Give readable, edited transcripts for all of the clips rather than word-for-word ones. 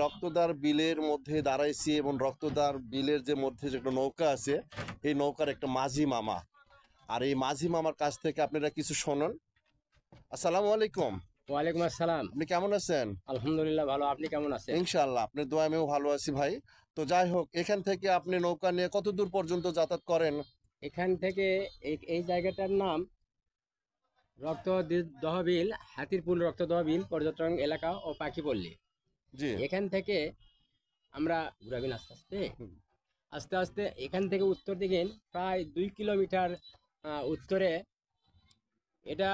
রক্তদার বিলের মধ্যে দাঁড়াইছি এবং রক্তদার বিলের যে মধ্যে যে একটা নৌকা আছে, এই নৌকার একটা মাঝি মামা। আর এই মাঝি মামার কাছ থেকে আপনারা কিছু শোনেন। আসসালামু আলাইকুম। ওয়ালাইকুম আসসালাম। আপনি কেমন আছেন? আলহামদুলিল্লাহ ভালো, আপনি কেমন আছেন? ইনশাআল্লাহ আপনার দোয়া আমিও ভালো আছি ভাই। তো যাই হোক, এখান থেকে আপনি নৌকা নিয়ে কত দূর পর্যন্ত যাতায়াত করেন? এখান থেকে এই জায়গাটার নাম রক্তদহবিল, হাতিরপুল রক্তদহবিল পর্যটন এলাকা ও পাখিপল্লী। জি। এখান থেকে আমরা ঘুরাবেন আস্তে আস্তে হুম। আস্তে আস্তে এখান থেকে উত্তর দিকে প্রায় 2 কিলোমিটার উত্তরে এটা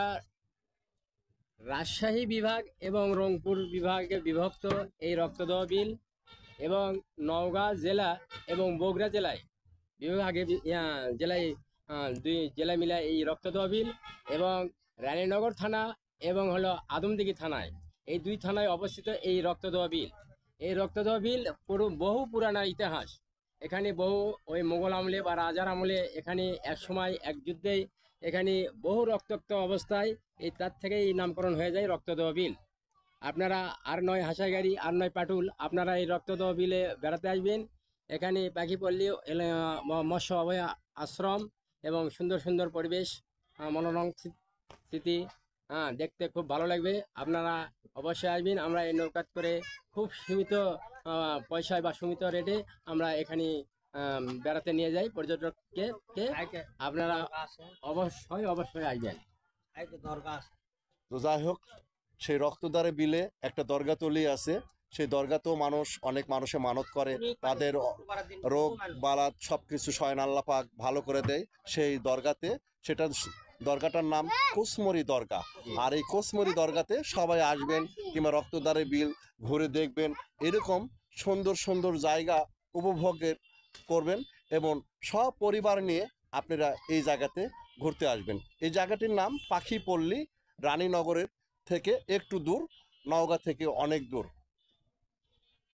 রাজশাহী বিভাগ এবং রংপুর বিভাগে বিভক্ত এই রক্তদহবিল, এবং নওগাঁ জেলা এবং বগুড়া জেলায় বিভাগে জেলায় দুই জেলা মিলায় এই রক্তদহবিল, এবং রানীনগর থানা এবং হলো আদমদিঘি থানায়, এই দুই থানায় অবস্থিত এই রক্তদহবিল। এই রক্তদহবিল বহু পুরানা ইতিহাস। এখানে বহু ওই মোগল আমলে বা রাজার আমলে এখানে এক সময় এক যুদ্ধে এখানে বহু রক্তাক্ত অবস্থায় তার থেকে এই নামকরণ হয়ে যায় রক্তদহবিল। আপনারা আর নয় হাসাইগাড়ি আর নয় পাটুল, আপনারা এই রক্তদহবিলে বেড়াতে আসবেন। এখানে পাখিপল্লী, মৎস্য অভয় আশ্রম এবং সুন্দর সুন্দর পরিবেশ, মনোরম স্মৃতি, দেখতে খুব ভালো লাগবে। আপনারা অবশ্যই আসবেন। আমরা এই নৌকাত করে খুব সীমিত পয়সায় বা সীমিত রেটে আমরা এখানে বেড়াতে নিয়ে যাই পর্যটককে। আপনারা অবশ্যই অবশ্যই আসবেন। তো যাই হোক, সেই রক্তদারে বিলে একটা দরগাতলি আছে। সেই দরগাতেও অনেক মানুষে মানত করে, তাদের রোগ বালাত সবকিছু স্বয়ং আল্লাহ পাক ভালো করে দেয় সেই দরগাতে। সেটা দরগাটার নাম কোসমরি দরগা। আর এই কোসমরি দরগাতে সবাই আসবেন, কিংবা রক্তদারে বিল ঘুরে দেখবেন। এরকম সুন্দর সুন্দর জায়গা উপভোগের করবেন এবং সব পরিবার নিয়ে আপনারা এই জায়গাতে ঘুরতে আসবেন। এই জায়গাটির নাম পাখিপল্লী, রানীনগরের থেকে একটু দূর, নওগাঁ থেকে অনেক দূর।